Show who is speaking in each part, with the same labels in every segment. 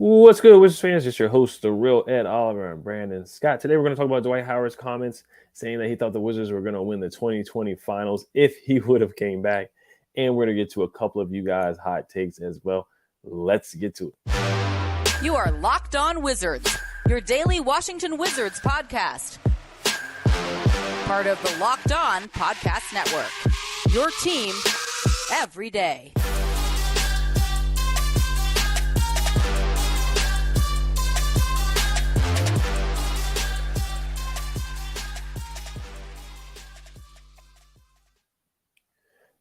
Speaker 1: What's good, Wizards fans? It's your host, the real Ed Oliver and Brandon Scott. Today we're going to talk about Dwight Howard's comments saying that he thought the Wizards were going to win the 2020 finals if he would have came back. And we're going to get to a couple of you guys' hot takes as well. Let's get to it.
Speaker 2: You are Locked On Wizards, your daily Washington Wizards podcast. Part of the Locked On Podcast Network, your team every day.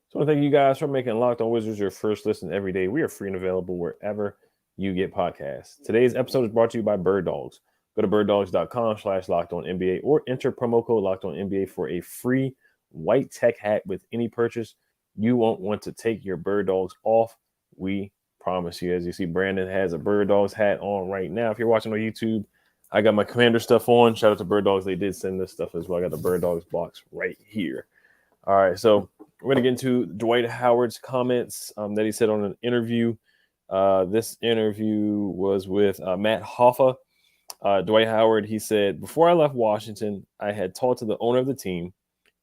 Speaker 1: So I want to thank you guys for making Locked On Wizards your first listen every day. We are free and available wherever you get podcasts. Today's episode is brought to you by Birddogs. Go to birddogs.com/LockedOnNBA or enter promo code LockedOnNBA for a free white tech hat with any purchase. You won't want to take your Birddogs off. We promise you. As you see, Brandon has a Birddogs hat on right now. If you're watching on YouTube, I got my Commander stuff on. Shout out to Birddogs. They did send this stuff as well. I got the Birddogs box right here. All right, so we're going to get into Dwight Howard's comments that he said on an interview. This interview was with Matt Hoffa. Dwight Howard, he said, before I left Washington, I had talked to the owner of the team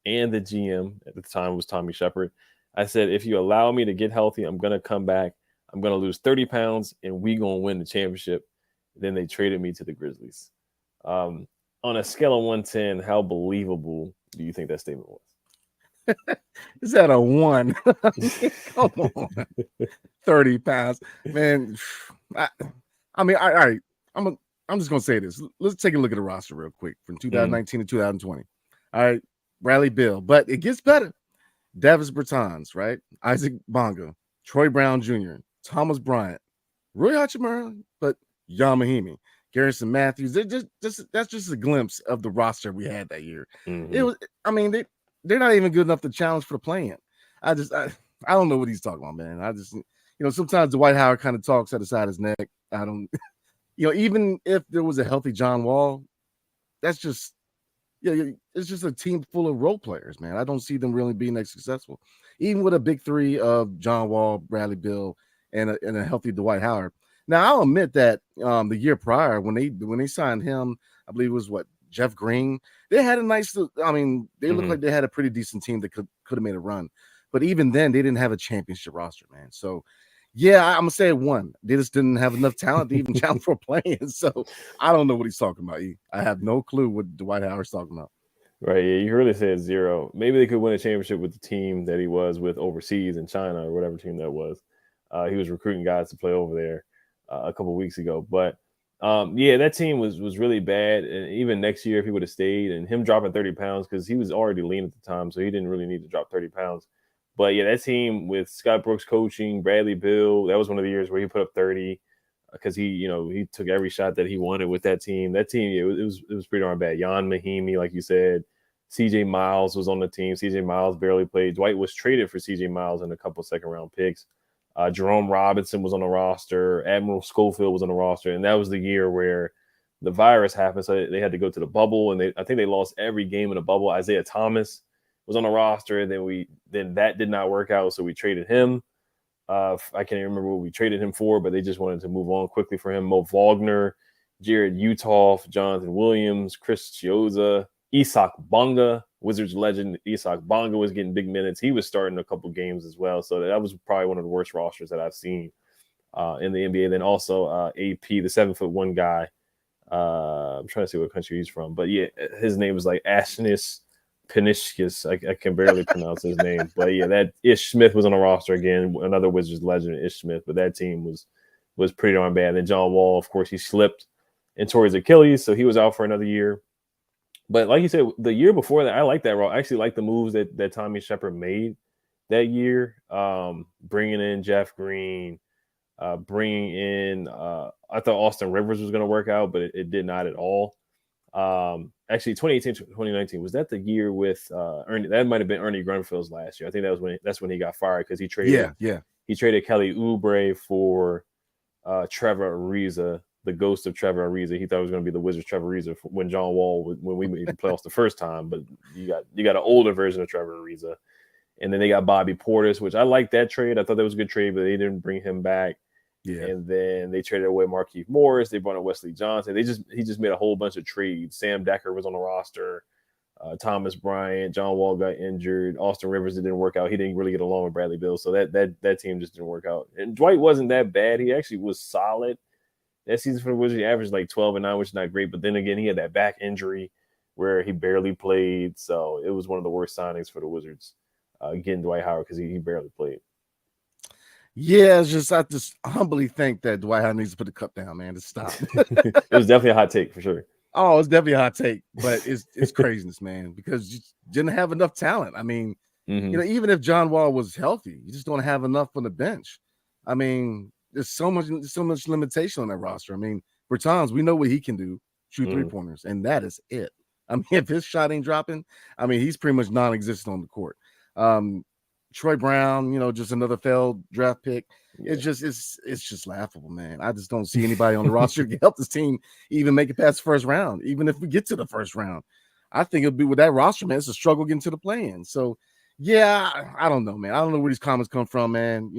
Speaker 1: and the GM, at the time was Tommy Shepard. I said, if you allow me to get healthy, I'm going to come back. I'm going to lose 30 pounds, and we going to win the championship. Then they traded me to the Grizzlies. On a scale of 1 to 10, how believable do you think that statement was?
Speaker 3: Is that a 1? Come on. 30 pounds. Man, I'm just going to say this. Let's take a look at the roster real quick from 2019 to 2020. All right, Bradley Beal. But it gets better. Davis Bertans, right? Isaac Bonga, Troy Brown Jr., Thomas Bryant, Rui Hachimura, but Yamahimi, Garrison Matthews. That's just a glimpse of the roster we had that year. Mm-hmm. They're not even good enough to challenge for the play-in. I don't know what he's talking about, man. Sometimes Dwight Howard kind of talks at the side of his neck. I don't, even if there was a healthy John Wall, that's just, it's just a team full of role players, man. I don't see them really being that successful, even with a big three of John Wall, Bradley Beal, and a healthy Dwight Howard. Now, I'll admit that the year prior, when they signed him, I believe it was Jeff Green, they had a nice, they looked like they had a pretty decent team that could have made a run. But even then, they didn't have a championship roster, man. So, yeah, I'm going to say 1. They just didn't have enough talent to even challenge for playing. So, I don't know what he's talking about. I have no clue what Dwight Howard's talking about.
Speaker 1: Right, yeah, you really said 0. Maybe they could win a championship with the team that he was with overseas in China or whatever team that was. He was recruiting guys to play over there a couple of weeks ago. But that team was really bad. And even next year, if he would have stayed, and him dropping 30 pounds, because he was already lean at the time, so he didn't really need to drop 30 pounds. But yeah, that team with Scott Brooks coaching, Bradley Beal, that was one of the years where he put up 30 because he took every shot that he wanted with that team. That team, it was pretty darn bad. Jan Mahimi, like you said, CJ Miles was on the team. CJ Miles barely played. Dwight was traded for CJ Miles and a couple second-round picks. Jerome Robinson was on the roster. Admiral Schofield was on the roster. And that was the year where the virus happened. So they had to go to the bubble. And I think they lost every game in the bubble. Isaiah Thomas was on the roster. And then that did not work out. So we traded him. I can't even remember what we traded him for, but they just wanted to move on quickly for him. Mo Wagner, Jared Utoff, Jonathan Williams, Chris Chioza, Isak Bonga, Wizards legend Isak Bonga was getting big minutes. He was starting a couple games as well. So that was probably one of the worst rosters that I've seen in the NBA. Then also AP, the 7'1" guy. I'm trying to see what country he's from. But yeah, his name was like Ashnis Penishkis. I can barely pronounce his name. But yeah, that Ish Smith was on the roster again, another Wizards legend, Ish Smith. But that team was pretty darn bad. And then John Wall, of course, he slipped and tore his Achilles. So he was out for another year. But like you said, the year before that, I like that. I actually like the moves that Tommy Shepard made that year, bringing in Jeff Green, bringing in I thought Austin Rivers was going to work out, but it did not at all. Actually, 2018, 2019, was that the year with Ernie? That might have been Ernie Grunfield's last year. I think that's when he got fired because he traded he traded Kelly Oubre for Trevor Ariza, the ghost of Trevor Ariza. He thought it was going to be the Wizards' Trevor Ariza when John Wall, when we made the playoffs the first time. But you got an older version of Trevor Ariza. And then they got Bobby Portis, which I like that trade. I thought that was a good trade, but they didn't bring him back.
Speaker 3: Yeah.
Speaker 1: And then they traded away Markieff Morris. They brought in Wesley Johnson. He just made a whole bunch of trades. Sam Decker was on the roster. Thomas Bryant, John Wall got injured. Austin Rivers, it didn't work out. He didn't really get along with Bradley Beal, so that team just didn't work out. And Dwight wasn't that bad. He actually was solid. That season for the Wizards, he averaged like 12 and 9, which is not great. But then again, he had that back injury where he barely played. So it was one of the worst signings for the Wizards, getting Dwight Howard because he barely played.
Speaker 3: Yeah, I just humbly think that Dwight Howard needs to put the cup down, man, to stop.
Speaker 1: It was definitely a hot take for sure.
Speaker 3: Oh, it's definitely a hot take, but it's craziness, man, because you didn't have enough talent. I mean, even if John Wall was healthy, you just don't have enough on the bench. I mean, there's so much limitation on that roster. I mean, Bertans, we know what he can do, shoot 3-pointers, and that is it. I mean, if his shot ain't dropping, I mean, he's pretty much non-existent on the court. Troy Brown, just another failed draft pick. Yeah. It's just laughable, man. I just don't see anybody on the roster to help this team even make it past the first round. Even if we get to the first round, I think it'll be with that roster, man. It's a struggle getting to the play-in. So, yeah, I don't know, man. I don't know where these comments come from, man.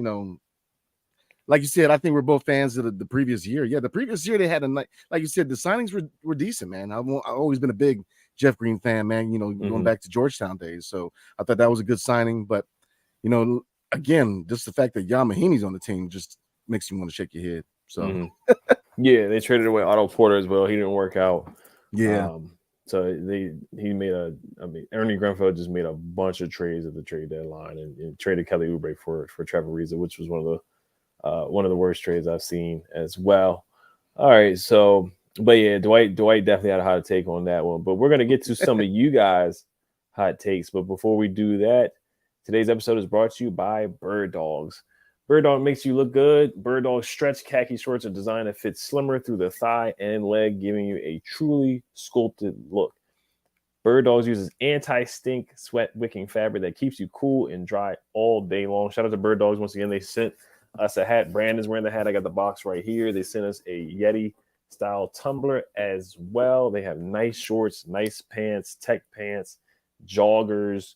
Speaker 3: Like you said, I think we're both fans of the previous year. Yeah, the previous year they had like you said, the signings were decent, man. I've always been a big Jeff Green fan, man. Going back to Georgetown days. So I thought that was a good signing, but again, just the fact that Yamahini's on the team just makes you want to shake your head. So,
Speaker 1: yeah, they traded away Otto Porter as well. He didn't work out.
Speaker 3: Yeah.
Speaker 1: So Ernie Grunfeld just made a bunch of trades at the trade deadline and traded Kelly Oubre for Trevor Ariza, which was one of the worst trades I've seen as well. All right, so but yeah, Dwight definitely had a hot take on that one. But we're gonna get to some of you guys' hot takes. But before we do that, today's episode is brought to you by Birddogs. Birddog makes you look good. Birddog stretch khaki shorts are designed to fit slimmer through the thigh and leg, giving you a truly sculpted look. Birddogs uses anti-stink, sweat-wicking fabric that keeps you cool and dry all day long. Shout out to Birddogs. Once again, they sent us a hat. Brandon's wearing the hat. I got the box right here. They sent us a Yeti-style tumbler as well. They have nice shorts, nice pants, tech pants, joggers,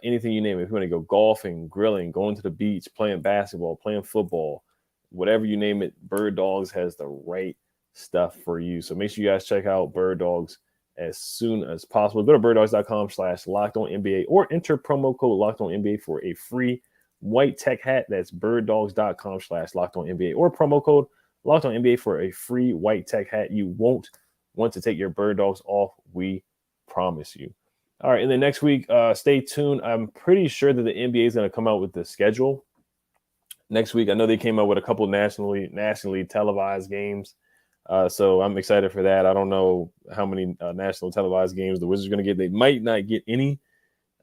Speaker 1: anything you name it. If you want to go golfing, grilling, going to the beach, playing basketball, playing football, whatever you name it, Birddogs has the right stuff for you. So make sure you guys check out Birddogs as soon as possible. Go to birddogs.com/LockedOnNBA or enter promo code LockedOnNBA for a free white tech hat. That's birddogs.com/LockedOnNBA or promo code LockedOnNBA for a free white tech hat. You won't want to take your Birddogs off. We promise you. All right, and then next week, stay tuned. I'm pretty sure that the NBA is going to come out with the schedule next week. I know they came out with a couple nationally televised games, so I'm excited for that. I don't know how many national televised games the Wizards are going to get. They might not get any.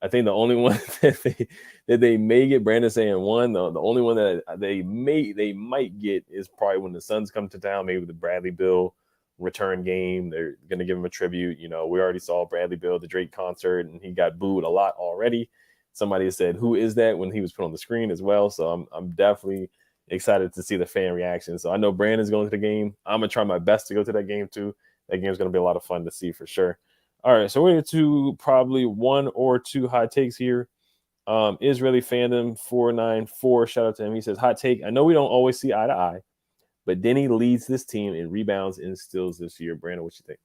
Speaker 1: I think the only one that they may get, Brandon's saying one. The only one that they might get is probably when the Suns come to town, maybe the Bradley Beal return game. They're going to give him a tribute. We already saw Bradley Beal, the Drake concert, and he got booed a lot already. Somebody said, "Who is that?" when he was put on the screen as well. So I'm definitely excited to see the fan reaction. So I know Brandon's going to the game. I'm going to try my best to go to that game too. That game's going to be a lot of fun to see for sure. All right, so we're going to probably one or two hot takes here. Israeli Fandom 494, shout out to him. He says, hot take. I know we don't always see eye to eye, but Deni leads this team in rebounds and steals this year. Brandon, what you think?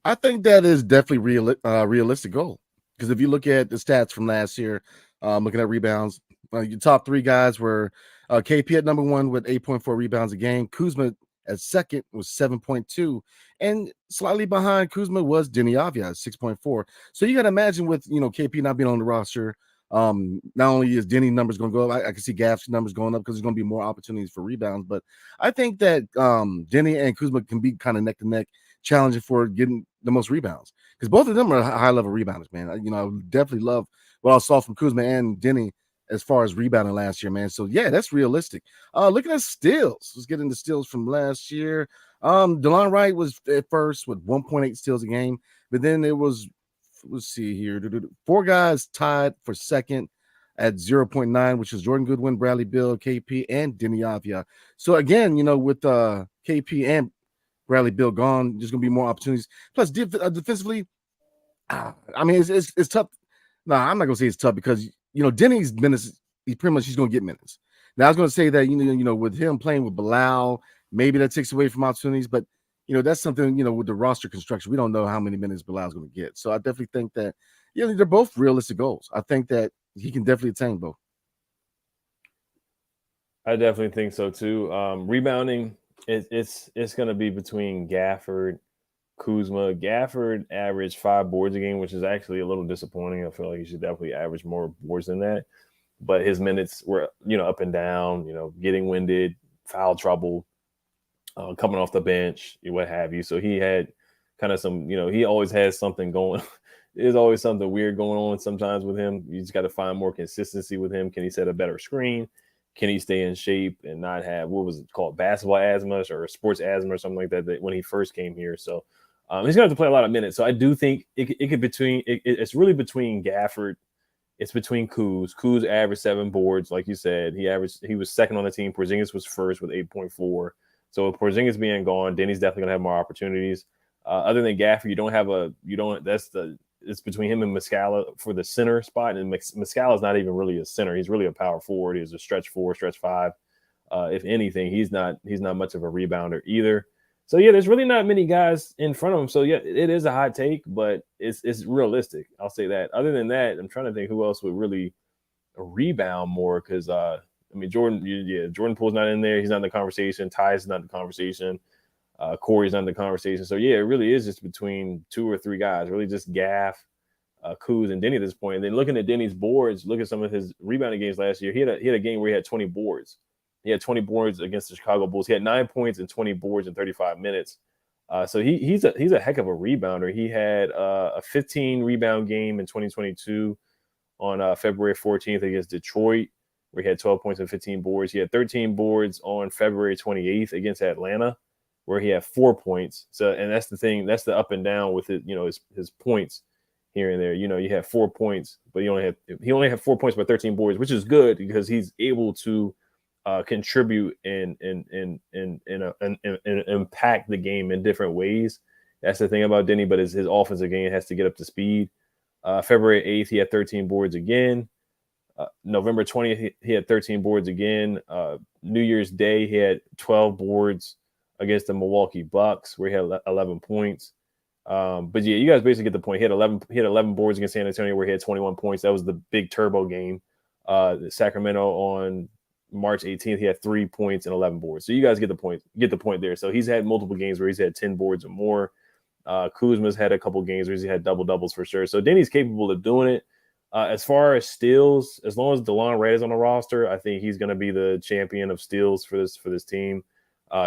Speaker 3: I think that is definitely realistic goal. Because if you look at the stats from last year, looking at rebounds, your top three guys were KP at number one with 8.4 rebounds a game. Kuzma at second was 7.2. And slightly behind Kuzma was Deni Avdija at 6.4. So you got to imagine with, KP not being on the roster, not only is Deni numbers going to go up, I can see Gaff's numbers going up because there's going to be more opportunities for rebounds. But I think that Deni and Kuzma can be kind of neck to neck, challenging for getting the most rebounds because both of them are high level rebounders, man. I definitely love what I saw from Kuzma and Deni as far as rebounding last year, man. So yeah, that's realistic. Looking at steals, let's get into steals from last year. DeLon Wright was at first with 1.8 steals a game, but then it was, let's see here, 4 guys tied for second at 0.9, which is Jordan Goodwin, Bradley Beal, KP, and Deni Avdija. So again, with KP and Bradley Beal gone, there's gonna be more opportunities. Plus, defensively, it's tough. No, I'm not gonna say it's tough because Deni's minutes. He's gonna get minutes. Now I was going to say that with him playing with Bilal, maybe that takes away from opportunities, but that's something with the roster construction. We don't know how many minutes Bilal's going to get, so I definitely think that they're both realistic goals. I think that he can definitely attain both.
Speaker 1: I definitely think so too. Rebounding, it's going to be between Gafford, Kuzma. Gafford averaged 5 boards a game, which is actually a little disappointing. I feel like he should definitely average more boards than that. But his minutes were, up and down, getting winded, foul trouble, coming off the bench, what have you. So he had kind of some, he always has something going. There's always something weird going on sometimes with him. You just got to find more consistency with him. Can he set a better screen? Can he stay in shape and not have, what was it called, basketball asthma or sports asthma or something like that when he first came here? So he's going to have to play a lot of minutes. So I do think it's really between Gafford. It's between Kuz. Kuz averaged 7 boards, like you said. He was second on the team. Porzingis was first with 8.4. So with Porzingis being gone, Deni's definitely going to have more opportunities. Other than Gafford, it's between him and Muscala for the center spot, and Muscala is not even really a center. He's really a power forward. He's a stretch 4, stretch 5. If anything, he's not much of a rebounder either. So yeah, there's really not many guys in front of him. So yeah, it is a hot take, but it's realistic. I'll say that. Other than that, I'm trying to think who else would really rebound more because Jordan Poole's not in there. He's not in the conversation. Ty's not in the conversation. Corey's not in the conversation. So yeah, it really is just between 2 or 3 guys. Really just Gaff, Kuz, and Deni at this point. And then looking at Deni's boards, look at some of his rebounding games last year. He had a game where he had 20 boards. He had 20 boards against the Chicago Bulls. He had 9 points and 20 boards in 35 minutes. So he's a heck of a rebounder. He had a 15 rebound game in 2022 on February 14th against Detroit, where he had 12 points and 15 boards. He had 13 boards on February 28th against Atlanta, where he had 4 points. So, and that's the thing, that's the up and down with it, his points here and there. You have 4 points, but he only had 4 points by 13 boards, which is good because he's able to contribute and impact the game in different ways. That's the thing about Deni, but his offensive game has to get up to speed. February 8th, he had 13 boards again. November 20th, he had 13 boards again. New Year's Day, he had 12 boards against the Milwaukee Bucks, where he had 11 points. But yeah, you guys basically get the point. He had 11 boards against San Antonio, where he had 21 points. That was the big turbo game. Sacramento on March 18th, he had 3 points and 11 boards. So you guys get the point there. So he's had multiple games where he's had 10 boards or more. Kuzma's had a couple games where he's had double doubles for sure. So Deni's capable of doing it. As far as steals, as long as DeLon Wright is on the roster, I think he's going to be the champion of steals for this team.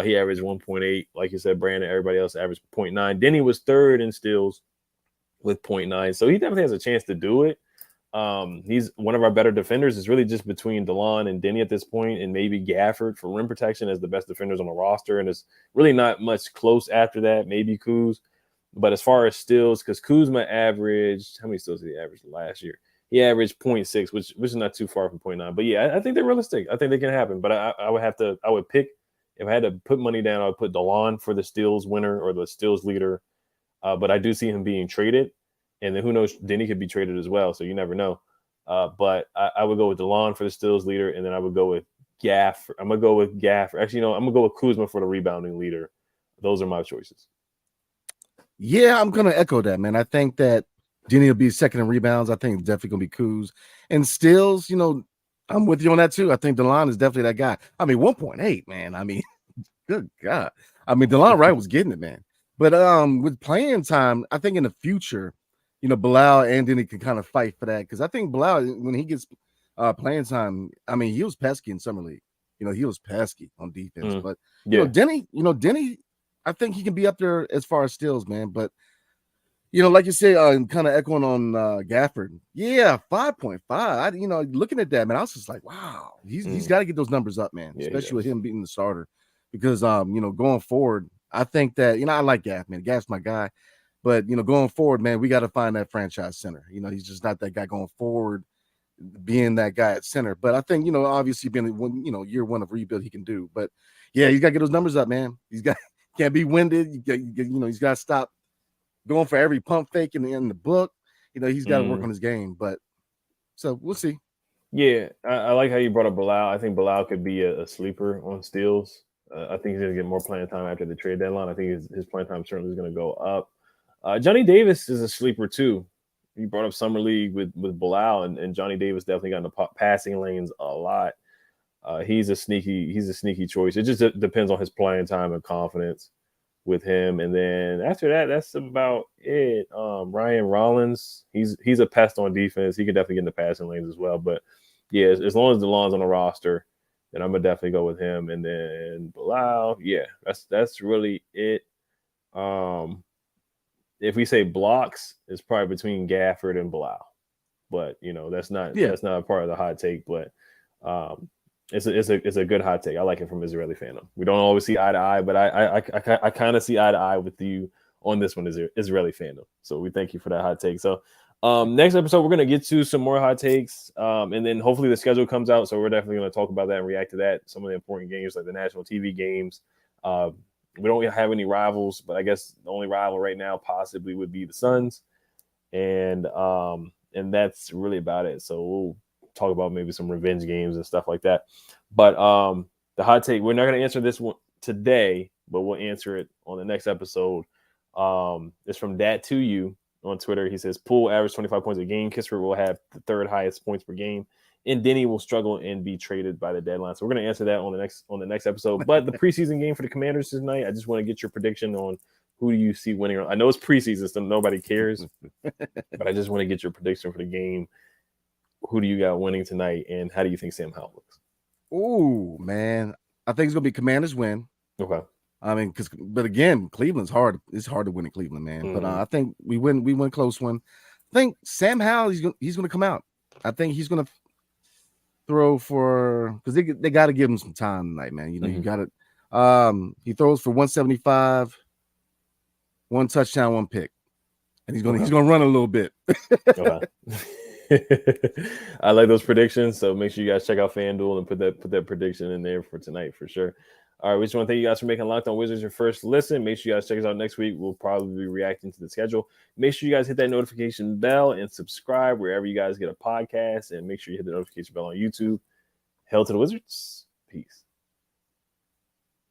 Speaker 1: He averaged 1.8, like you said, Brandon. Everybody else averaged 0.9. Deni was third in steals with 0.9, so he definitely has a chance to do it. He's one of our better defenders. It's really just between DeLon and Deni at this point, and maybe Gafford for rim protection as the best defenders on the roster. And it's really not much close after that. Maybe Kuz. But as far as steals, because Kuzma averaged, how many steals did he average last year? He averaged 0.6, which is not too far from 0.9. But yeah, I think they're realistic. I think they can happen. But I would pick, if I had to put money down, I would put DeLon for the steals winner or the steals leader. But I do see him being traded. And then who knows, Deni could be traded as well. So you never know. But I would go with DeLon for the steals leader. And then I would go with Gaff. I'm going to go with Gaff. Actually, I'm going to go with Kuzma for the rebounding leader. Those are my choices.
Speaker 3: Yeah, I'm going to echo that, man. I think that Deni will be second in rebounds. I think definitely going to be Kuz. And steals, I'm with you on that too. I think DeLon is definitely that guy. I mean, 1.8, man. I mean, good God. I mean, DeLon Wright was getting it, man. But with playing time, I think in the future, Bilal and Deni can kind of fight for that. Because I think Bilal, when he gets playing time, I mean, he was pesky in Summer League. He was pesky on defense. But, Deni, I think he can be up there as far as steals, man. But, like you say, kind of echoing on Gafford. Yeah, 5.5. Looking at that, man, I was just like, wow, he's got to get those numbers up, man, especially with him being the starter. Because, going forward, I think that, I like Gaff, man. Gaff's my guy. But, going forward, man, we got to find that franchise center. He's just not that guy going forward, being that guy at center. But I think, obviously being, year one of rebuild, he can do. But, yeah, he's got to get those numbers up, man. Can't be winded. He's got to stop going for every pump fake in the book. He's got to work on his game. But so we'll see.
Speaker 1: Yeah, I like how you brought up Bilal. I think Bilal could be a sleeper on steals. I think he's going to get more playing time after the trade deadline. I think his playing time certainly is going to go up. Johnny Davis is a sleeper too. You brought up summer league with Bilal, and Johnny Davis definitely got in the passing lanes a lot. He's a sneaky choice. It just depends on his playing time and confidence with him. And then after that, that's about it. Ryan Rollins, he's a pest on defense. He can definitely get in the passing lanes as well. But yeah, as long as DeLon's on the roster, then I'm gonna definitely go with him. And then Bilal, yeah, that's really it. If we say blocks, it's probably between Gafford and Bilal. But that's not a part of the hot take. But it's a good hot take. I like it from Israeli fandom. We don't always see eye to eye, but I kind of see eye to eye with you on this one, Israeli fandom. So we thank you for that hot take. So next episode, we're going to get to some more hot takes, and then hopefully the schedule comes out. So we're definitely going to talk about that and react to that. Some of the important games like the national TV games. We don't have any rivals, but I guess the only rival right now possibly would be the Suns, and that's really about it. So we'll talk about maybe some revenge games and stuff like that. But the hot take, we're not going to answer this one today, but we'll answer it on the next episode. It's from Dat to You on Twitter. He says, Poole average 25 points a game. Kispert will have the third highest points per game, and Deni will struggle and be traded by the deadline. So we're going to answer that on the next episode. But the preseason game for the Commanders tonight, I just want to get your prediction on who do you see winning. I know it's preseason, so nobody cares, but I just want to get your prediction for the game. Who do you got winning tonight, and how do you think Sam Howell looks?
Speaker 3: Oh man, I think it's gonna be Commanders win.
Speaker 1: Okay.
Speaker 3: I mean, but again, Cleveland's hard. It's hard to win in Cleveland, man. Mm-hmm. But I think we win. We win close one. I think Sam Howell, he's gonna come out. I think he's gonna throw for because they got to give him some time tonight, man. You got it. He throws for 175, 1 touchdown, 1 pick, and he's gonna run a little bit.
Speaker 1: Okay. I like those predictions, so make sure you guys check out FanDuel and put that prediction in there for tonight for sure. All right, we just want to thank you guys for making Locked On Wizards your first listen. Make sure you guys check us out next week. We'll probably be reacting to the schedule. Make sure you guys hit that notification bell and subscribe wherever you guys get a podcast, and make sure you hit the notification bell on YouTube. Hail to the Wizards. Peace.